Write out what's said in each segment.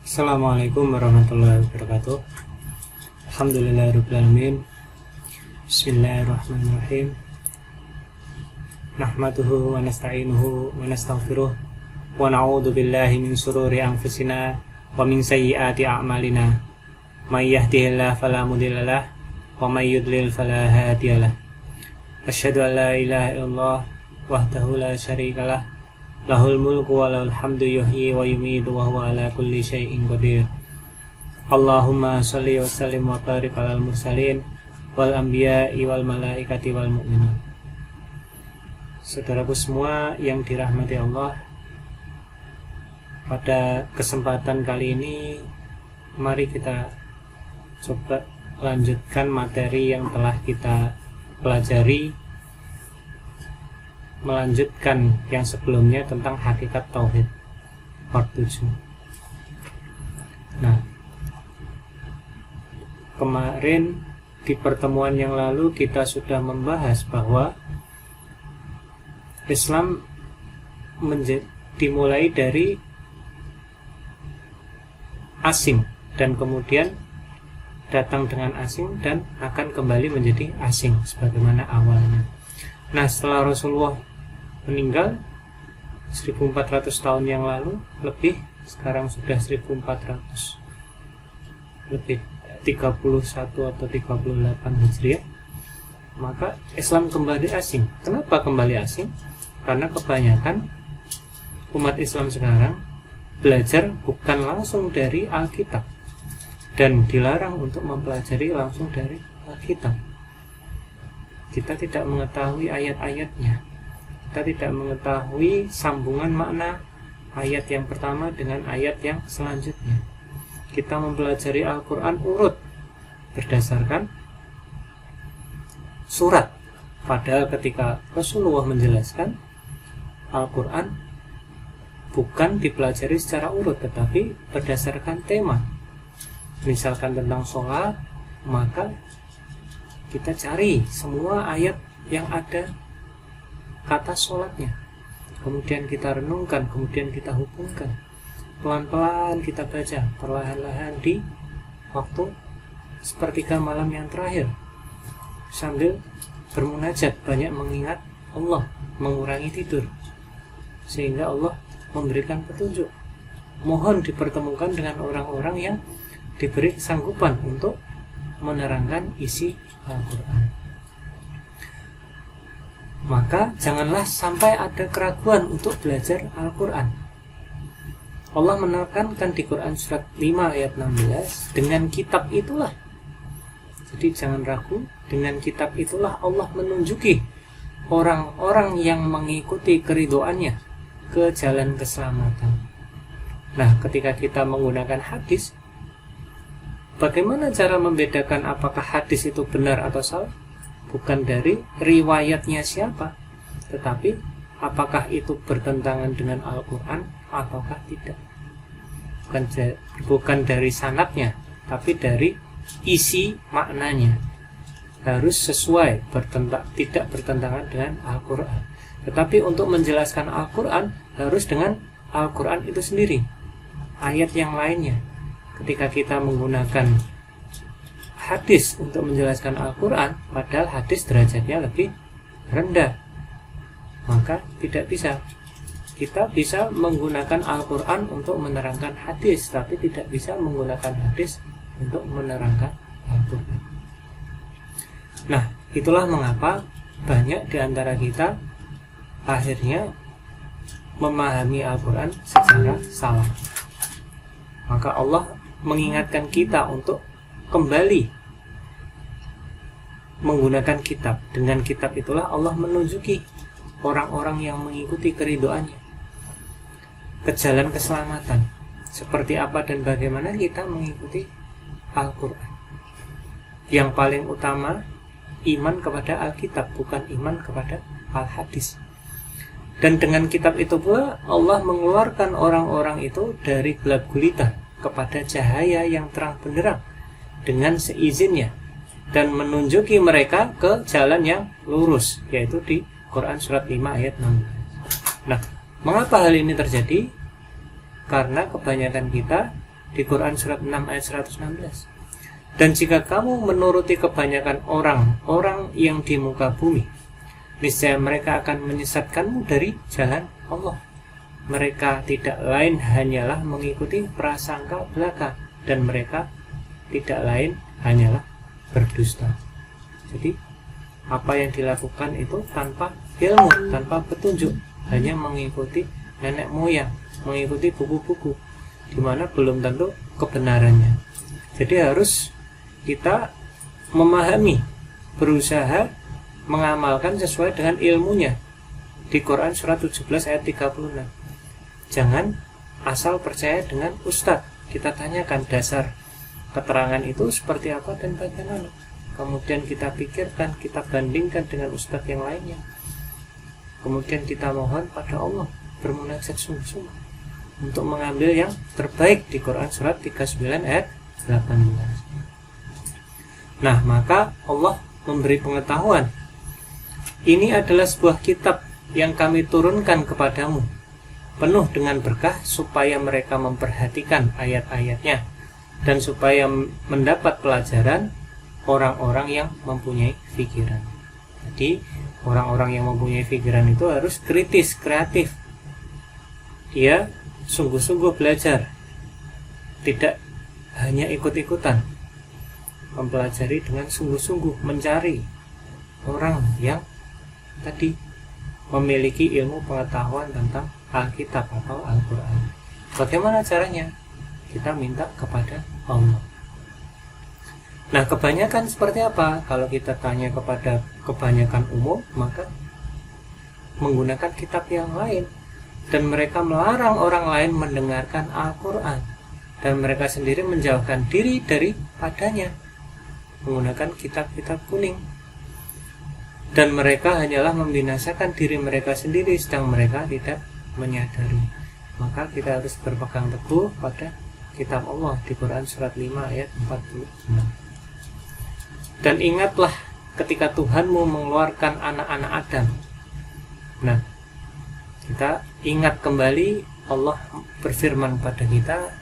Assalamualaikum warahmatullahi wabarakatuh. Alhamdulillahirrahmanirrahim. Bismillahirrahmanirrahim. Nahmaduhu wa nasta'inuhu wa nastaghfiruh wa na'udzu billahi min shururi anfusina wa min sayyiati a'malina. May yahdihillahu fala mudhillalah wa may yudlil fala hadiyalah. Asyhadu an la ilaha illallah wahdahu la syarikalah, lahul mulku wa lahul hamdu yuhyi wa yumiitu wa huwa ala kulli syai'in qadir. Allahumma shalli wa sallim wa barik alal mursalin wal anbiya'i wal malaikati wal mu'minin. Saudaraku semua yang dirahmati Allah, pada kesempatan kali ini mari kita coba lanjutkan materi yang telah kita pelajari, melanjutkan yang sebelumnya tentang hakikat tauhid part 7. Nah, kemarin di pertemuan yang lalu kita sudah membahas bahwa Islam dimulai dari asing dan kemudian datang dengan asing dan akan kembali menjadi asing sebagaimana awalnya. Nah, setelah Rasulullah meninggal 1400 tahun yang lalu lebih, sekarang sudah 1400 lebih 31 atau 38 Hijriah, maka Islam kembali asing. Kenapa kembali asing? Karena kebanyakan umat Islam sekarang belajar bukan langsung dari Alkitab dan dilarang untuk mempelajari langsung dari Alkitab. Kita tidak mengetahui ayat-ayatnya, kita tidak mengetahui sambungan makna ayat yang pertama dengan ayat yang selanjutnya. Kita mempelajari Al-Quran urut berdasarkan surat, padahal ketika Rasulullah menjelaskan Al-Quran bukan dipelajari secara urut tetapi berdasarkan tema. Misalkan tentang sholat, maka kita cari semua ayat yang ada kata sholatnya, kemudian kita renungkan, kemudian kita hubungkan, pelan-pelan kita baca, perlahan-lahan di waktu sepertiga malam yang terakhir, sambil bermunajat, banyak mengingat Allah, mengurangi tidur, sehingga Allah memberikan petunjuk. Mohon dipertemukan dengan orang-orang yang diberi kesanggupan untuk menerangkan isi Al-Quran. Maka janganlah sampai ada keraguan untuk belajar Al-Quran. Allah menekankan di Quran surat 5 ayat 16, dengan kitab itulah. Jadi jangan ragu, dengan kitab itulah Allah menunjuki orang-orang yang mengikuti keridhoannya ke jalan keselamatan. Nah, ketika kita menggunakan hadis, bagaimana cara membedakan apakah hadis itu benar atau salah? Bukan dari riwayatnya siapa, tetapi apakah itu bertentangan dengan Al-Quran ataukah tidak. Bukan dari sanadnya, tapi dari isi maknanya. Harus sesuai, tidak bertentangan dengan Al-Quran. Tetapi untuk menjelaskan Al-Quran harus dengan Al-Quran itu sendiri, ayat yang lainnya. Ketika kita menggunakan hadis untuk menjelaskan Al-Quran, padahal hadis derajatnya lebih rendah, maka tidak bisa. Kita bisa menggunakan Al-Quran untuk menerangkan hadis, tapi tidak bisa menggunakan hadis untuk menerangkan Al-Quran. Nah, itulah mengapa banyak di antara kita akhirnya memahami Al-Quran secara salah. Maka Allah mengingatkan kita untuk kembali menggunakan kitab. Dengan kitab itulah Allah menunjuki orang-orang yang mengikuti keridhoannya ke jalan keselamatan. Seperti apa dan bagaimana kita mengikuti Al-Quran. Yang paling utama iman kepada Alkitab, bukan iman kepada Al-Hadis. Dan dengan kitab itu pula Allah mengeluarkan orang-orang itu dari gelap gulita kepada cahaya yang terang benderang dengan seizinnya, dan menunjuki mereka ke jalan yang lurus, yaitu di Quran surat 5 ayat 6. Nah, mengapa hal ini terjadi? Karena kebanyakan kita di Quran surat 6 ayat 116. Dan jika kamu menuruti kebanyakan orang yang di muka bumi, niscaya mereka akan menyesatkanmu dari jalan Allah. Mereka tidak lain hanyalah mengikuti prasangka belaka, dan mereka tidak lain hanyalah berdusta. Jadi apa yang dilakukan itu tanpa ilmu, tanpa petunjuk, hanya mengikuti nenek moyang, mengikuti buku-buku, di mana belum tentu kebenarannya. Jadi harus kita memahami, berusaha mengamalkan sesuai dengan ilmunya. Di Quran surat 17 ayat 36. Jangan asal percaya dengan ustadz. Kita tanyakan dasar keterangan itu seperti apa dan bagaimana. Kemudian kita pikirkan, kita bandingkan dengan ustadz yang lainnya. Kemudian kita mohon pada Allah, bermunajat sungguh-sungguh untuk mengambil yang terbaik di Quran surat 39 ayat 18. Nah, maka Allah memberi pengetahuan. Ini adalah sebuah kitab yang kami turunkan kepadamu, penuh dengan berkah supaya mereka memperhatikan ayat-ayatnya dan supaya mendapat pelajaran orang-orang yang mempunyai pikiran. Jadi orang-orang yang mempunyai pikiran itu harus kritis, kreatif. Dia sungguh-sungguh belajar, tidak hanya ikut-ikutan, mempelajari dengan sungguh-sungguh, mencari orang yang tadi memiliki ilmu pengetahuan tentang Alkitab atau Al-Quran. Bagaimana caranya? Kita minta kepada Allah. Nah, kebanyakan seperti apa? Kalau kita tanya kepada kebanyakan umum, maka menggunakan kitab yang lain, dan mereka melarang orang lain mendengarkan Al-Quran, dan mereka sendiri menjauhkan diri daripadanya menggunakan kitab-kitab kuning. Dan mereka hanyalah membinasakan diri mereka sendiri, sedang mereka tidak menyadari. Maka kita harus berpegang teguh pada kitab Allah di Quran surat 5 ayat 46. Dan ingatlah ketika Tuhanmu mengeluarkan anak-anak Adam. Nah, kita ingat kembali Allah berfirman pada kita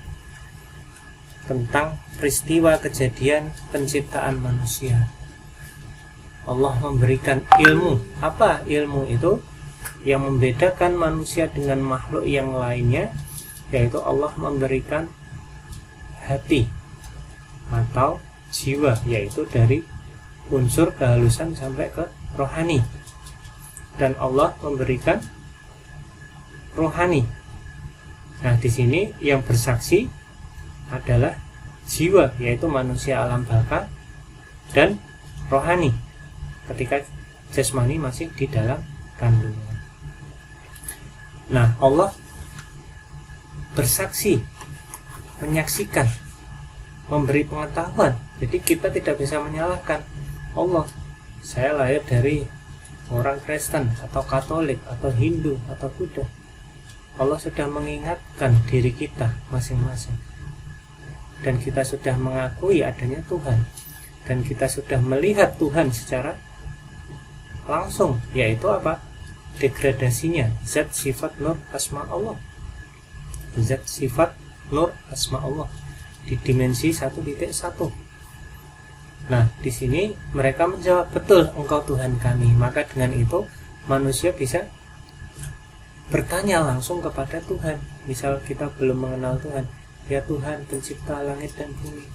tentang peristiwa kejadian penciptaan manusia. Allah memberikan ilmu. Apa ilmu itu? Yang membedakan manusia dengan makhluk yang lainnya, yaitu Allah memberikan hati atau jiwa, yaitu dari unsur kehalusan sampai ke rohani. Dan Allah memberikan rohani. Nah, di sini yang bersaksi adalah jiwa, yaitu manusia alam baka, dan rohani ketika jasmani masih di dalam kandungan. Nah, Allah bersaksi, menyaksikan, memberi pengetahuan. Jadi kita tidak bisa menyalahkan Allah. Saya lahir dari orang Kristen atau Katolik atau Hindu atau Buddha. Allah sudah mengingatkan diri kita masing-masing, dan kita sudah mengakui adanya Tuhan, dan kita sudah melihat Tuhan secara langsung, yaitu apa? Degradasinya zat sifat nur asma Allah, zat sifat nur asma Allah di dimensi 1.1. Nah, di sini mereka menjawab, betul, engkau Tuhan kami. Maka dengan itu manusia bisa bertanya langsung kepada Tuhan. Misal kita belum mengenal Tuhan, ya Tuhan pencipta langit dan bumi,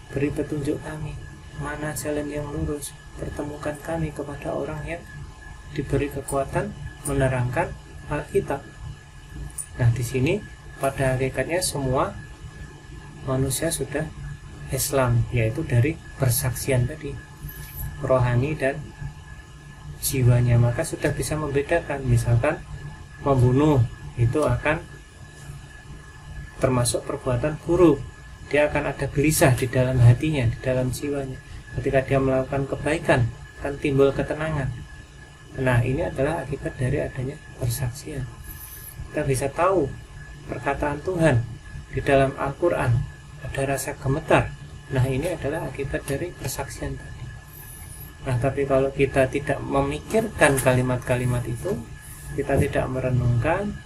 beri petunjuk kami, mana jalan yang lurus, pertemukan kami kepada orang yang diberi kekuatan menerangkan Alkitab. Nah, di sini pada hakikatnya semua manusia sudah Islam, yaitu dari persaksian tadi, rohani dan jiwanya. Maka sudah bisa membedakan. Misalkan membunuh itu akan termasuk perbuatan buruk, dia akan ada gelisah di dalam hatinya, di dalam jiwanya. Ketika dia melakukan kebaikan, akan timbul ketenangan. Nah, ini adalah akibat dari adanya persaksian. Kita bisa tahu perkataan Tuhan di dalam Al-Quran, ada rasa gemetar. Nah, ini adalah akibat dari persaksian tadi. Nah, tapi kalau kita tidak memikirkan kalimat-kalimat itu, kita tidak merenungkan,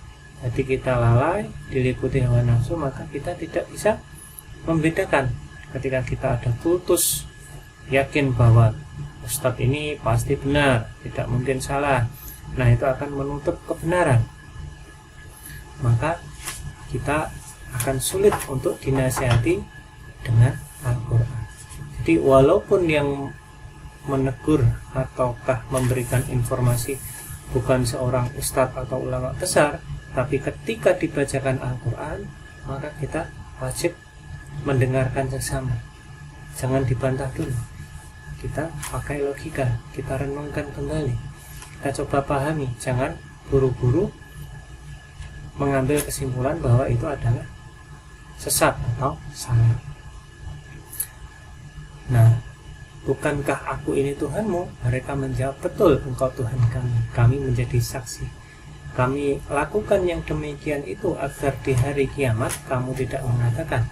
jadi kita lalai, diliputi hawa nafsu, maka kita tidak bisa membedakan. Ketika kita ada kultus, yakin bahwa ustadz ini pasti benar, tidak mungkin salah, nah itu akan menutup kebenaran, maka kita akan sulit untuk dinasihati dengan Al-Quran. Jadi walaupun yang menegur ataukah memberikan informasi bukan seorang ustadz atau ulama besar, tapi ketika dibacakan Al-Quran, maka kita wajib mendengarkan sesama, jangan dibantah dulu, kita pakai logika, kita renungkan kembali, kita coba pahami, jangan buru-buru mengambil kesimpulan bahwa itu adalah sesat atau salah. Nah, bukankah aku ini Tuhanmu? Mereka menjawab, betul, engkau Tuhan kami. Kami menjadi saksi. Kami lakukan yang demikian itu agar di hari kiamat kamu tidak mengatakan,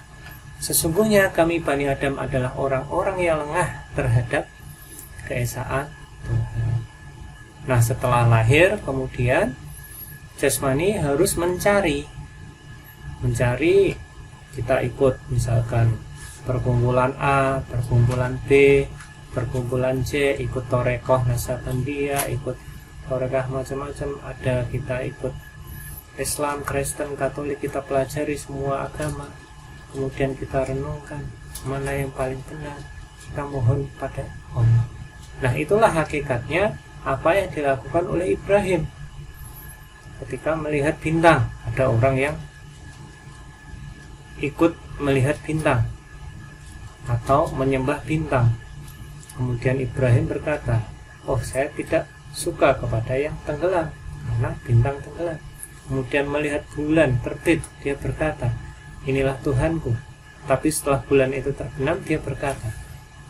sesungguhnya kami Bani Adam adalah orang-orang yang lengah terhadap keesaan Tuhan. Nah, setelah lahir kemudian jasmani harus mencari, kita ikut misalkan perkumpulan A, perkumpulan B, perkumpulan C, ikut torekoh Nasabandia, ikut torekah macam-macam, ada kita ikut Islam, Kristen, Katolik, kita pelajari semua agama, kemudian kita renungkan mana yang paling benar, kita mohon pada Allah. Nah, itulah hakikatnya apa yang dilakukan oleh Ibrahim ketika melihat bintang. Ada orang yang ikut melihat bintang atau menyembah bintang. Kemudian Ibrahim berkata, oh, saya tidak suka kepada yang tenggelam karena bintang tenggelam. Kemudian melihat bulan terbit, dia berkata, inilah Tuhanku. Tapi setelah bulan itu terbenam, dia berkata,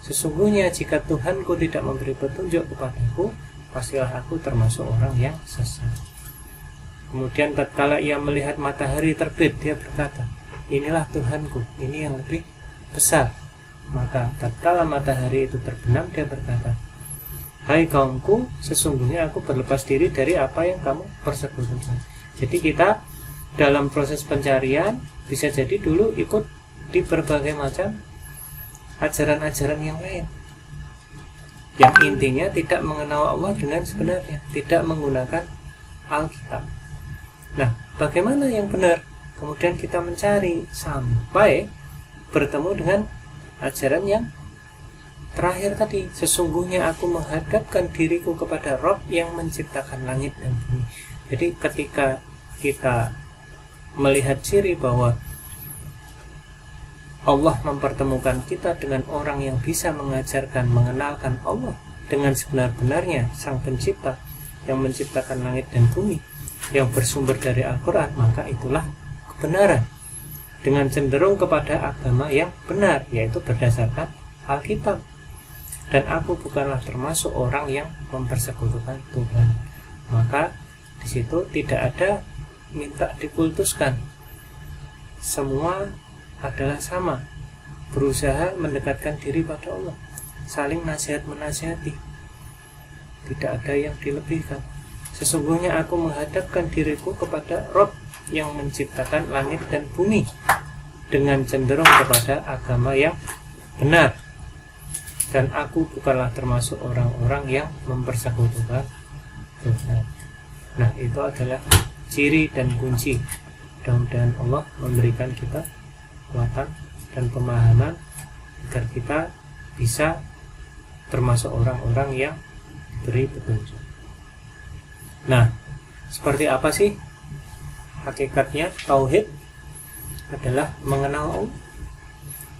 sesungguhnya jika Tuhanku tidak memberi petunjuk kepadaku, pastilah aku termasuk orang yang sesat. Kemudian tatkala ia melihat matahari terbit, dia berkata, inilah Tuhanku, ini yang lebih besar. Maka tatkala matahari itu terbenam, dia berkata, hai kaumku, sesungguhnya aku berlepas diri dari apa yang kamu persekutukan. Jadi kita dalam proses pencarian bisa jadi dulu ikut di berbagai macam ajaran-ajaran yang lain, yang intinya tidak mengenal Allah dengan sebenarnya, tidak menggunakan Alkitab. Nah, bagaimana yang benar? Kemudian kita mencari sampai bertemu dengan ajaran yang terakhir tadi, sesungguhnya aku menghadapkan diriku kepada Rob yang menciptakan langit dan bumi. Jadi ketika kita melihat ciri bahwa Allah mempertemukan kita dengan orang yang bisa mengajarkan, mengenalkan Allah dengan sebenar-benarnya, Sang Pencipta yang menciptakan langit dan bumi, yang bersumber dari Al-Quran, maka itulah kebenaran, dengan cenderung kepada agama yang benar, yaitu berdasarkan Alkitab. Dan aku bukanlah termasuk orang yang mempersekutukan Tuhan. Maka di situ tidak ada minta dikultuskan, semua adalah sama, berusaha mendekatkan diri pada Allah, saling nasihat menasihati, tidak ada yang dilebihkan. Sesungguhnya aku menghadapkan diriku kepada Rob yang menciptakan langit dan bumi, dengan cenderung kepada agama yang benar, dan aku bukanlah termasuk orang-orang yang mempersekutukan Tuhan. Nah, itu adalah ciri dan kunci. Mudah-mudahan Allah memberikan kita kekuatan dan pemahaman agar kita bisa termasuk orang-orang yang diberi petunjuk. Nah, seperti apa sih hakikatnya tauhid? Adalah mengenal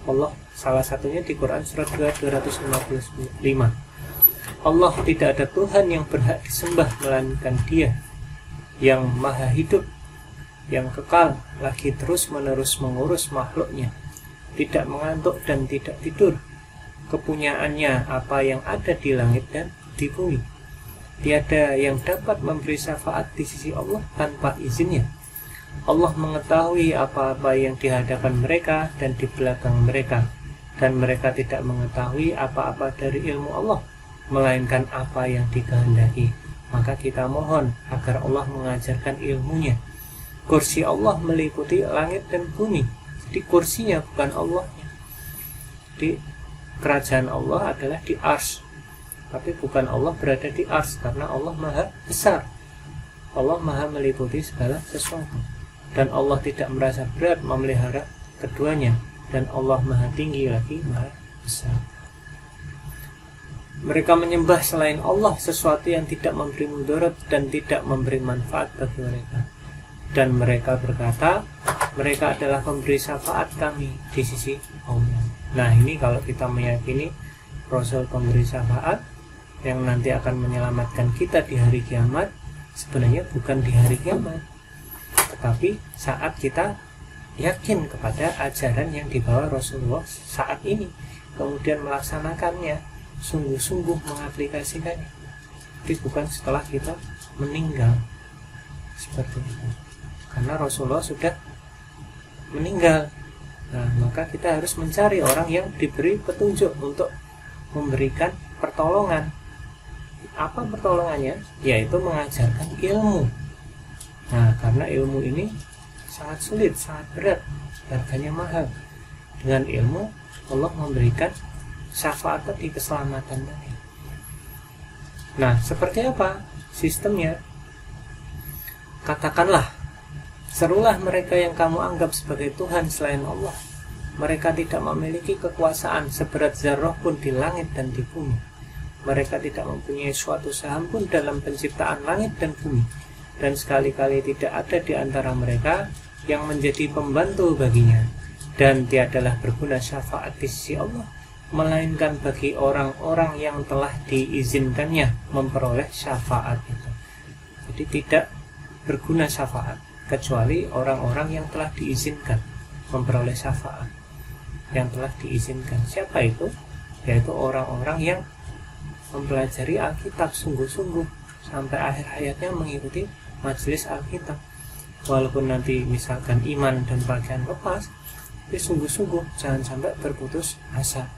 Allah. Salah satunya di Quran surat 255. Allah tidak ada Tuhan yang berhak disembah melainkan Dia yang maha hidup, yang kekal, lagi terus menerus mengurus makhluknya, tidak mengantuk dan tidak tidur. Kepunyaannya apa yang ada di langit dan di bumi. Tiada yang dapat memberi syafaat di sisi Allah tanpa izinnya. Allah mengetahui apa-apa yang di hadapan mereka dan di belakang mereka, dan mereka tidak mengetahui apa-apa dari ilmu Allah melainkan apa yang dikehendaki. Maka kita mohon agar Allah mengajarkan ilmunya. Kursi Allah meliputi langit dan bumi. Jadi Jadi kursinya bukan Allahnya. Di kerajaan Allah adalah di Arsy, tapi bukan Allah berada di Arsy, karena Allah maha besar. Allah maha meliputi segala sesuatu, dan Allah tidak merasa berat memelihara keduanya, dan Allah maha tinggi lagi maha besar. Mereka menyembah selain Allah sesuatu yang tidak memberi mudarat dan tidak memberi manfaat bagi mereka. Dan mereka berkata, mereka adalah pemberi syafaat kami di sisi Allah. Nah, ini kalau kita meyakini Rasul pemberi syafaat yang nanti akan menyelamatkan kita di hari kiamat, sebenarnya bukan di hari kiamat, tetapi saat kita yakin kepada ajaran yang dibawa Rasulullah saat ini, kemudian melaksanakannya, sungguh-sungguh mengaplikasikannya. Tapi bukan setelah kita meninggal seperti itu, karena Rasulullah sudah meninggal. Nah, maka kita harus mencari orang yang diberi petunjuk untuk memberikan pertolongan. Apa pertolongannya? Yaitu mengajarkan ilmu. Nah, karena ilmu ini sangat sulit, sangat berat, harganya mahal. Dengan ilmu Allah memberikan syafaat tadi, keselamatan tadi. Nah, seperti apa sistemnya? Katakanlah, serulah mereka yang kamu anggap sebagai Tuhan selain Allah. Mereka tidak memiliki kekuasaan seberat zarrah pun di langit dan di bumi. Mereka tidak mempunyai suatu saham pun dalam penciptaan langit dan bumi. Dan sekali-kali tidak ada di antara mereka yang menjadi pembantu baginya. Dan tiadalah berguna syafaat di sisi Allah, melainkan bagi orang-orang yang telah diizinkannya memperoleh syafaat itu. Jadi tidak berguna syafaat kecuali orang-orang yang telah diizinkan memperoleh syafaat, yang telah diizinkan. Siapa itu? Yaitu orang-orang yang mempelajari Alkitab sungguh-sungguh sampai akhir hayatnya mengikuti majelis Alkitab. Walaupun nanti misalkan iman dan bagian lepas, tapi sungguh-sungguh jangan sampai berputus asa.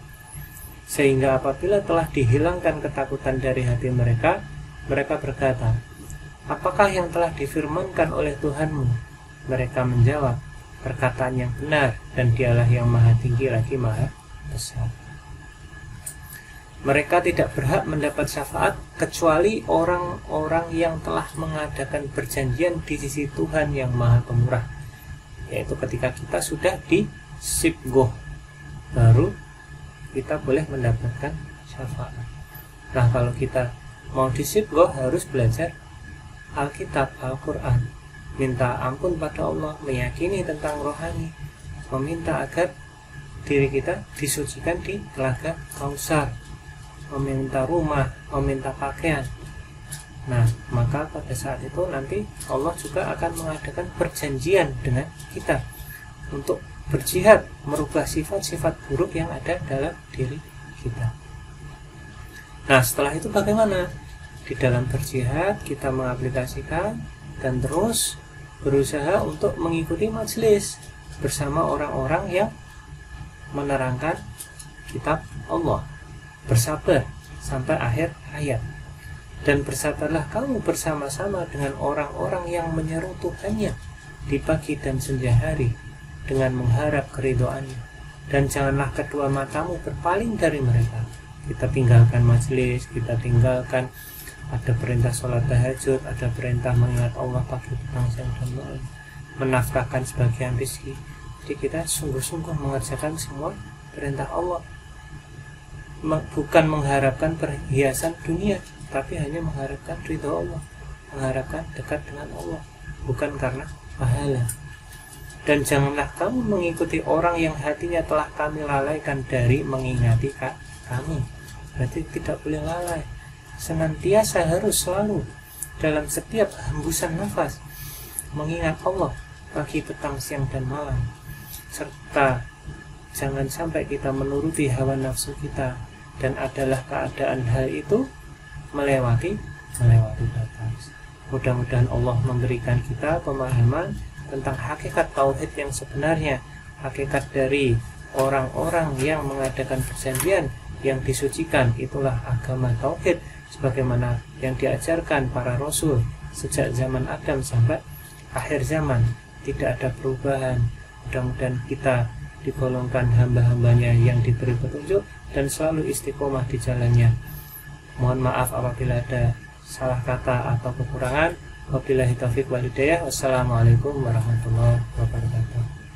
Sehingga apabila telah dihilangkan ketakutan dari hati mereka, mereka berkata, apakah yang telah difirmankan oleh Tuhanmu? Mereka menjawab, perkataan yang benar, dan dialah yang maha tinggi lagi maha besar. Mereka tidak berhak mendapat syafaat kecuali orang-orang yang telah mengadakan perjanjian di sisi Tuhan yang maha pemurah, yaitu ketika kita sudah di sibgoh, baru kita boleh mendapatkan syafaat. Nah, kalau kita mau disibgoh harus belajar Alkitab, Al-Quran, minta ampun pada Allah, meyakini tentang rohani, meminta agar diri kita disucikan di telaga Kausar, meminta rumah, meminta pakaian. Nah, maka pada saat itu nanti Allah juga akan mengadakan perjanjian dengan kita untuk berjihad merubah sifat-sifat buruk yang ada dalam diri kita. Nah, setelah itu bagaimana? Di dalam berjihad kita mengaplikasikan dan terus berusaha untuk mengikuti majelis bersama orang-orang yang menerangkan kitab Allah. Bersabar sampai akhir hayat. Dan bersabarlah kamu bersama-sama dengan orang-orang yang menyeru Tuhannya di pagi dan senja hari dengan mengharap keridhoannya. Dan janganlah kedua matamu berpaling dari mereka. Kita tinggalkan majelis, kita tinggalkan, ada perintah sholat tahajud, ada perintah mengingat Allah pagi, petang, siang, dan malam, menafkahkan sebagian rezeki. Jadi kita sungguh-sungguh mengerjakan semua perintah Allah, bukan mengharapkan perhiasan dunia, tapi hanya mengharapkan ridho Allah, mengharapkan dekat dengan Allah, bukan karena pahala. Dan janganlah kamu mengikuti orang yang hatinya telah kami lalaikan dari mengingati kami. Berarti tidak boleh lalai, senantiasa harus selalu dalam setiap hembusan nafas mengingat Allah pagi, petang, siang, dan malam. Serta jangan sampai kita menuruti hawa nafsu kita, dan adalah keadaan hal itu melewati batas. Mudah-mudahan Allah memberikan kita pemahaman tentang hakikat tauhid yang sebenarnya, hakikat dari orang-orang yang mengadakan perjanjian yang disucikan. Itulah agama tauhid sebagaimana yang diajarkan para rasul sejak zaman Adam sampai akhir zaman. Tidak ada perubahan, Mudah-mudahan kita digolongkan hamba-hambanya yang diberi petunjuk dan selalu istiqomah di jalannya. Mohon maaf apabila ada salah kata atau kekurangan. Wabillahi taufiq wal hidayah. Wassalamualaikum warahmatullahi wabarakatuh.